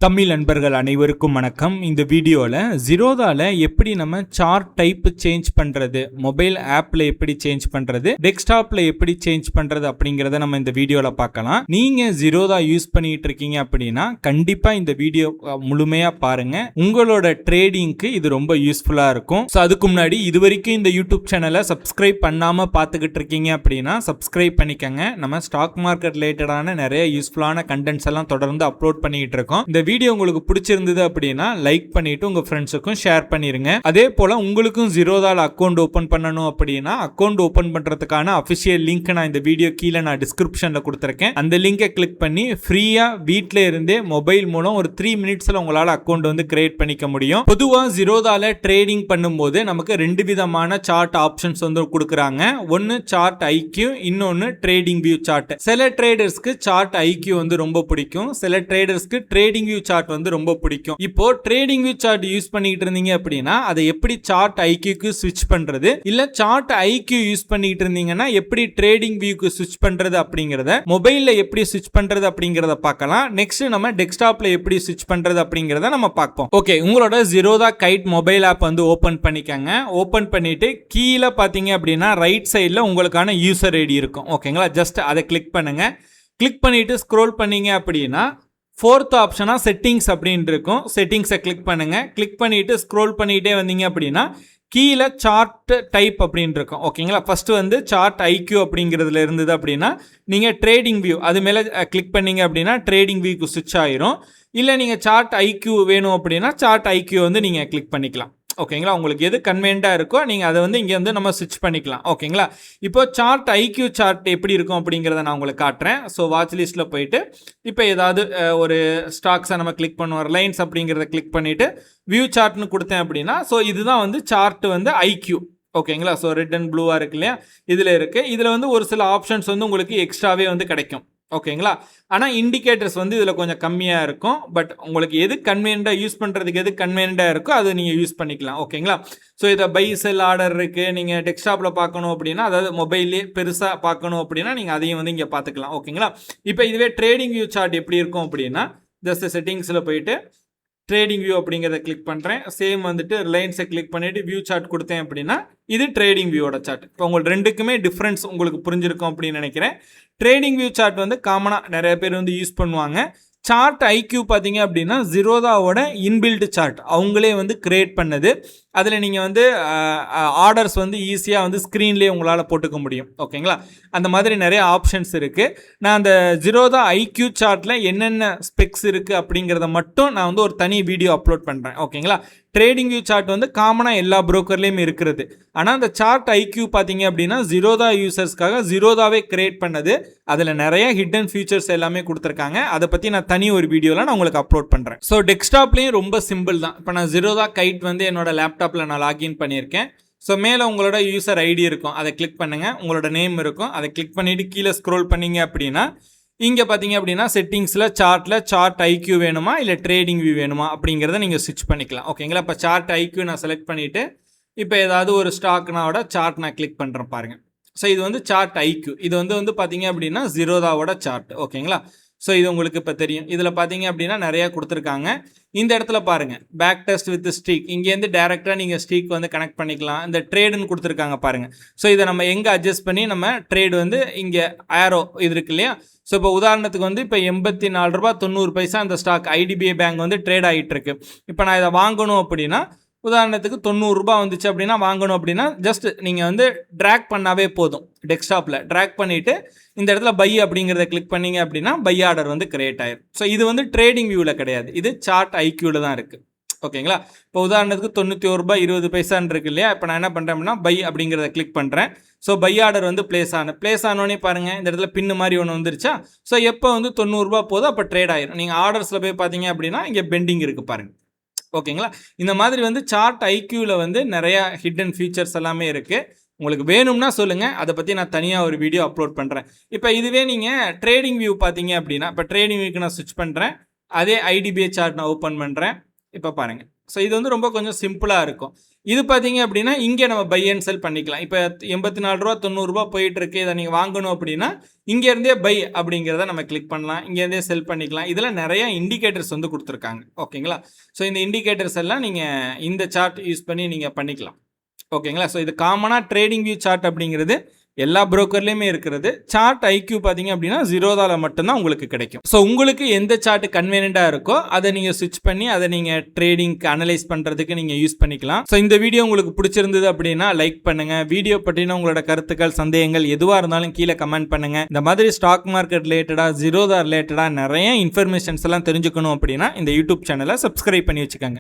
தமிழ் நண்பர்கள் அனைவருக்கும் வணக்கம். இந்த வீடியோவில் ஜீரோதாவில் எப்படி நம்ம சார்ட் டைப் சேஞ்ச் பண்ணுறது, மொபைல் ஆப்பில் எப்படி சேஞ்ச் பண்ணுறது, டெஸ்க்டாப்பில் எப்படி சேஞ்ச் பண்ணுறது அப்படிங்கிறத நம்ம இந்த வீடியோவில் பார்க்கலாம். நீங்கள் ஜீரோதா யூஸ் பண்ணிட்டு இருக்கீங்க அப்படின்னா கண்டிப்பாக இந்த வீடியோ முழுமையாக பாருங்கள். உங்களோட ட்ரேடிங்க்கு இது ரொம்ப யூஸ்ஃபுல்லாக இருக்கும். ஸோ அதுக்கு முன்னாடி இது வரைக்கும் இந்த யூடியூப் சேனலை சப்ஸ்கிரைப் பண்ணாமல் பார்த்துக்கிட்டு இருக்கீங்க அப்படின்னா சப்ஸ்கிரைப் பண்ணிக்கங்க. நம்ம ஸ்டாக் மார்க்கெட் ரிலேட்டடான நிறைய யூஸ்ஃபுல்லான கண்டென்ட்ஸ் எல்லாம் தொடர்ந்து அப்லோட் பண்ணிக்கிட்டு இருக்கோம். இந்த வீடியோ உங்களுக்கு பிடிச்சிருந்தது அப்படின்னா லைக் பண்ணிட்டு உங்க ஃப்ரெண்ட்ஸுக்கும் ஷேர் பண்ணிருங்க. அதே போல உங்களுக்கும் ஜீரோதால அக்கௌண்ட் ஓபன் பண்ணணும் அப்படின்னா அக்கௌண்ட் ஓபன் பண்றதுக்கான அபிஷியல் லிங்க் நான் இந்த வீடியோ கீழே நான் டிஸ்கிரிப்ஷன்ல கொடுத்துருக்கேன். அந்த லிங்கை கிளிக் பண்ணி ஃப்ரீயா வீட்டில இருந்தே மொபைல் மூலம் ஒரு 3 மினிட்ஸ்ல உங்களால அக்கௌண்ட் வந்து கிரியேட் பண்ணிக்க முடியும். பொதுவா ஜீரோதால ட்ரேடிங் பண்ணும்போது நமக்கு 2 விதமான சார்ட் ஆப்ஷன்ஸ் வந்து கொடுக்குறாங்க. ஒன்னு சார்ட் ஐக்யூ, இன்னொன்னு ட்ரேடிங் வியூ சார்ட். சில ட்ரேடர்ஸ்க்கு சார்ட் ஐக்யூ வந்து ரொம்ப பிடிக்கும், சில ட்ரேடர்ஸ்க்கு ட்ரேடிங் வியூ சார்ட் வந்து ரொம்ப பிடிக்கும். இப்போ ட்ரேடிங் வியூ சார்ட் யூஸ் பண்ணிட்டு இருந்தீங்க அப்படின்னா அதை எப்படி சார்ட் ஐக்யூக்கு ஸ்விட்ச் பண்றது, இல்ல சார்ட் ஐக்யூ யூஸ் பண்ணிட்டு இருந்தீங்கன்னா எப்படி ட்ரேடிங் வியூக்கு ஸ்விட்ச் பண்றது அப்படிங்கறத, மொபைல்ல எப்படி ஸ்விட்ச் பண்றது அப்படிங்கறத பார்க்கலாம். நெக்ஸ்ட் நம்ம டெஸ்க்டாப்ல எப்படி ஸ்விட்ச் பண்றது அப்படிங்கறத நம்ம பார்ப்போம். ஓகே, உங்களோட ஜீரோதா கைட் மொபைல் ஆப் வந்து ஓபன் பண்ணிக்கங்க. ஓபன் பண்ணிட்டு கீழே பாத்தீங்க அப்படின்னா ரைட் சைட்ல உங்களுக்கான யூசர் ஐடி இருக்கும். ஓகேங்களா, ஜஸ்ட் அதை கிளிக் பண்ணுங்க. கிளிக் பண்ணிட்டு ஸ்க்ரோல் பண்ணீங்க அப்படின்னா 4th ஆப்ஷனா செட்டிங்ஸ் அப்படின்னு இருக்கும். செட்டிங்ஸை கிளிக் பண்ணுங்க. கிளிக் பண்ணிட்டு ஸ்க்ரோல் பண்ணிட்டே வந்தீங்க அப்படின்னா கீழே சார்ட் டைப் அப்படின்னு இருக்கும். ஓகேங்களா, ஃபர்ஸ்ட் வந்து சார்ட் ஐக்யூ அப்படிங்கிறதுல இருந்தது அப்படின்னா நீங்கள் ட்ரேடிங் வியூ அது மேலே கிளிக் பண்ணீங்க அப்படின்னா ட்ரேடிங் வியூக்கு ஸ்விட்ச் ஆயிரும். இல்லை நீங்கள் சார்ட் ஐக்யூ வேணும் அப்படின்னா சார்ட் ஐக்யூ வந்து நீங்கள் கிளிக் பண்ணிக்கலாம். ஓகேங்களா, உங்களுக்கு எது கன்வீனியன்ட்டாக இருக்கோ நீங்கள் அதை வந்து இங்கே வந்து நம்ம ஸ்விட்ச் பண்ணிக்கலாம். ஓகேங்களா, இப்போ சார்ட் ஐக்யூ சார்ட் எப்படி இருக்கும் அப்படிங்கிறத நான் உங்களுக்கு காட்டுறேன். ஸோ வாட்ச் லிஸ்ட்டில் போயிட்டு இப்போ ஏதாவது ஒரு ஸ்டாக்ஸை நம்ம கிளிக் பண்ணுவோம், ரிலையன்ஸ் அப்படிங்கிறத கிளிக் பண்ணிவிட்டு வியூ சார்ட்னு கொடுத்தேன் அப்படின்னா ஸோ இதுதான் வந்து சார்ட் வந்து ஐக்யூ. ஓகேங்களா, ஸோ ரெட் அண்ட் ப்ளூவாக இருக்கு இல்லையா, இதில் இருக்குது. இதில் வந்து ஒரு சில ஆப்ஷன்ஸ் வந்து உங்களுக்கு எக்ஸ்ட்ராவே வந்து கிடைக்கும். ஓகேங்களா, ஆனால் இண்டிகேட்டர்ஸ் வந்து இதில் கொஞ்சம் கம்மியாக இருக்கும். பட் உங்களுக்கு எது கன்வீனியன்ட்டாக யூஸ் பண்ணுறதுக்கு எது கன்வீனியன்ட்டாக இருக்கோ அது நீங்கள் யூஸ் பண்ணிக்கலாம். ஓகேங்களா, ஸோ இதை பை செல் ஆர்டர் இருக்குது. நீங்கள் டெஸ்க்டாப்பில் பார்க்கணும் அப்படின்னா, அதாவது மொபைல்லே பெருசாக பார்க்கணும் அப்படின்னா நீங்கள் அதையும் வந்து இங்கே பார்த்துக்கலாம். ஓகேங்களா, இப்போ இதுவே ட்ரேடிங் வியூ சார்ட் எப்படி இருக்கும் அப்படின்னா ஜஸ்ட் செட்டிங்ஸில் போயிட்டு ட்ரேடிங் வியூ அப்படிங்கிறத கிளிக் பண்ணுறேன். சேம் வந்துட்டு ரிலையன்ஸை கிளிக் பண்ணிவிட்டு வியூ சார்ட் கொடுத்தேன் அப்படின்னா இது ட்ரேடிங் வியூவோட சார்ட். இப்போ உங்களுக்கு ரெண்டுக்குமே டிஃப்ரென்ஸ் உங்களுக்கு புரிஞ்சிருக்கும் அப்படின்னு நினைக்கிறேன். ட்ரேடிங் வியூ சார்ட் வந்து காமனாக நிறைய பேர் வந்து யூஸ் பண்ணுவாங்க. சார்ட் ஐக்யூ பார்த்தீங்க அப்படின்னா ஜீரோதாவோட இன்பில்ட் சார்ட் அவங்களே வந்து கிரியேட் பண்ணது. அதில் நீங்கள் வந்து ஆர்டர்ஸ் வந்து ஈஸியாக வந்து ஸ்க்ரீன்லேயே உங்களால் போட்டுக்க முடியும். ஓகேங்களா, அந்த மாதிரி நிறைய ஆப்ஷன்ஸ் இருக்குது. நான் அந்த ஜீரோதா ஐக்யூ சார்ட்டில் என்னென்ன ஸ்பெக்ஸ் இருக்குது அப்படிங்கிறத மட்டும் நான் வந்து ஒரு தனி வீடியோ அப்லோட் பண்ணுறேன். ஓகேங்களா, ட்ரேடிங் வியூ சார்ட் வந்து காமனாக எல்லா ப்ரோக்கர்லேயும் இருக்கிறது. ஆனால் அந்த சார்ட் ஐக்யூ பார்த்தீங்க அப்படின்னா ஜீரோதா யூசர்ஸ்க்காக ஜீரோதாவே கிரியேட் பண்ணது. அதில் நிறைய ஹிடன் ஃபீச்சர்ஸ் எல்லாமே கொடுத்துருக்காங்க. அதை பற்றி நான் தனி ஒரு வீடியோவில் நான் உங்களுக்கு அப்லோட் பண்ணுறேன். ஸோ டெஸ்க்டாப்லேயும் ரொம்ப சிம்பிள் தான். இப்போ நான் ஜீரோதா கைட் வந்து என்னோட லேப்டாப்பில் நான் லாகின் பண்ணியிருக்கேன். ஸோ மேலே உங்களோட யூசர் ஐடி இருக்கும், அதை கிளிக் பண்ணுங்கள். உங்களோட நேம் இருக்கும், அதை கிளிக் பண்ணிவிட்டு கீழே ஸ்க்ரோல் பண்ணிங்க அப்படின்னா இங்கே பார்த்தீங்க அப்படின்னா செட்டிங்ஸில் சார்ட் ஐக்யூ வேணுமா இல்லை ட்ரேடிங் வியூ வேணுமா அப்படிங்கிறத நீங்கள் ஸ்விட்ச் பண்ணிக்கலாம். ஓகேங்களா, இப்போ சார்ட் ஐக்யூ நான் செலக்ட் பண்ணிவிட்டு இப்போ ஏதாவது ஒரு ஸ்டாக்னாவோட சார்ட் நான் கிளிக் பண்ணுறேன் பாருங்கள். ஸோ இது வந்து சார்ட் ஐக்யூ. இது வந்து பார்த்தீங்க அப்படின்னா ஜீரோதாவோட சார்ட். ஓகேங்களா, ஸோ இது உங்களுக்கு இப்போ தெரியும். இதில் பார்த்தீங்க அப்படின்னா நிறையா கொடுத்துருக்காங்க. இந்த இடத்துல பாருங்கள் பேக் டெஸ்ட் வித் ஸ்ட்ரீக், இங்கேருந்து டேரெக்டாக நீங்கள் ஸ்ட்ரீக் வந்து கனெக்ட் பண்ணிக்கலாம். இந்த ட்ரேடுன்னு கொடுத்துருக்காங்க பாருங்கள். ஸோ இதை நம்ம எங்கே அட்ஜஸ்ட் பண்ணி நம்ம ட்ரேடு வந்து இங்கே ஆரோ இது இருக்கு இல்லையா. ஸோ இப்போ உதாரணத்துக்கு வந்து இப்போ 84 ரூபா 90 பைசா அந்த ஸ்டாக் ஐடிபிஐ பேங்க் வந்து ட்ரேட் ஆகிட்டு இருக்கு. இப்போ நான் இதை வாங்கணும் அப்படின்னா உதாரணத்துக்கு 90 ரூபா வந்துச்சு அப்படின்னா வாங்கணும் அப்படின்னா ஜஸ்ட் நீங்கள் வந்து ட்ராக் பண்ணாவே போதும். டெஸ்க்டாப்பில் ட்ராக் பண்ணிவிட்டு இந்த இடத்துல பை அப்படிங்கிறத கிளிக் பண்ணிங்க அப்படின்னா பை ஆர்டர் வந்து கிரியேட் ஆயிடும். ஸோ இது வந்து ட்ரேடிங் வியூவில் கிடையாது, இது சார்ட் ஐக்யூவில் தான் இருக்குது. ஓகேங்களா, இப்போ உதாரணத்துக்கு 91 ரூபா 20 பைசான்னு இருக்கு இல்லையா. இப்போ நான் என்ன பண்ணுறேன் அப்படின்னா பை அப்படிங்கிறத கிளிக் பண்ணுறேன். ஸோ பை ஆர்டர் வந்து பிளேஸ் ஆனோடனே பாருங்கள் இந்த இடத்துல பின்னு மாதிரி ஒன்று வந்துருச்சா. ஸோ எப்போ வந்து 90 ரூபா போதும் அப்போ ட்ரேட் ஆயிடும். நீங்கள் ஆர்டர்ஸில் போய் பார்த்தீங்க அப்படின்னா இங்கே பெண்டிங் இருக்குது பாருங்கள். ஓகேங்களா, இந்த மாதிரி வந்து சார்ட் ஐக்யூவில் வந்து நிறையா ஹிடன் ஃபீச்சர்ஸ் எல்லாமே இருக்குது. உங்களுக்கு வேணும்னா சொல்லுங்கள், அதை பற்றி நான் தனியாக ஒரு வீடியோ அப்லோட் பண்ணுறேன். இப்போ இதுவே நீங்கள் ட்ரேடிங் வியூ பார்த்தீங்க அப்படின்னா இப்போ ட்ரேடிங் வியூக்கு நான் ஸ்விட்ச் பண்ணுறேன். அதே ஐடிபிஐ சார்ட் நான் ஓப்பன் பண்ணுறேன். இப்போ பாருங்கள் ஸோ இது வந்து ரொம்ப கொஞ்சம் சிம்பிளாக இருக்கும். இது பார்த்தீங்க அப்படின்னா இங்கே நம்ம பை அண்ட் செல் பண்ணிக்கலாம். இப்போ 84 ரூபா 90 ரூபா போயிட்டு இருக்கு, இதை நீங்கள் வாங்கணும் அப்படின்னா இங்கேருந்தே பை அப்படிங்கிறத நம்ம கிளிக் பண்ணலாம், இங்கேருந்தே செல் பண்ணிக்கலாம். இதில் நிறைய இண்டிகேட்டர்ஸ் வந்து கொடுத்துருக்காங்க. ஓகேங்களா? ஸோ இந்த இண்டிகேட்டர்ஸ் எல்லாம் நீங்கள் இந்த சார்ட் யூஸ் பண்ணி நீங்கள் பண்ணிக்கலாம். ஓகேங்களா? ஸோ இது காமனாக ட்ரேடிங் வியூ சார்ட் அப்படிங்கிறது எல்லா புரோக்கர்லேயுமே இருக்கிறது. சார்ட் ஐக்யூ பார்த்தீங்க அப்படின்னா ஜீரோதால மட்டும்தான் உங்களுக்கு கிடைக்கும். ஸோ உங்களுக்கு எந்த சார்ட் கன்வீனியண்டாக இருக்கோ அதை நீங்கள் ஸ்விட்ச் பண்ணி அதை நீங்கள் ட்ரேடிங்க்கு அனலைஸ் பண்ணுறதுக்கு நீங்கள் யூஸ் பண்ணிக்கலாம். ஸோ இந்த வீடியோ உங்களுக்கு பிடிச்சிருந்தது அப்படின்னா லைக் பண்ணுங்க. வீடியோ பற்றின உங்களோட கருத்துக்கள், சந்தேகங்கள் எதுவாக இருந்தாலும் கீழே கமெண்ட் பண்ணுங்க. இந்த மாதிரி ஸ்டாக் மார்க்கெட் ரிலேட்டடாக, ஜீரோதா ரிலேட்டடாக நிறைய இன்ஃபர்மேஷன்ஸ் எல்லாம் தெரிஞ்சுக்கணும் அப்படின்னா இந்த யூடியூப் சேனலை சப்ஸ்கிரைப் பண்ணி வச்சுக்கோங்க.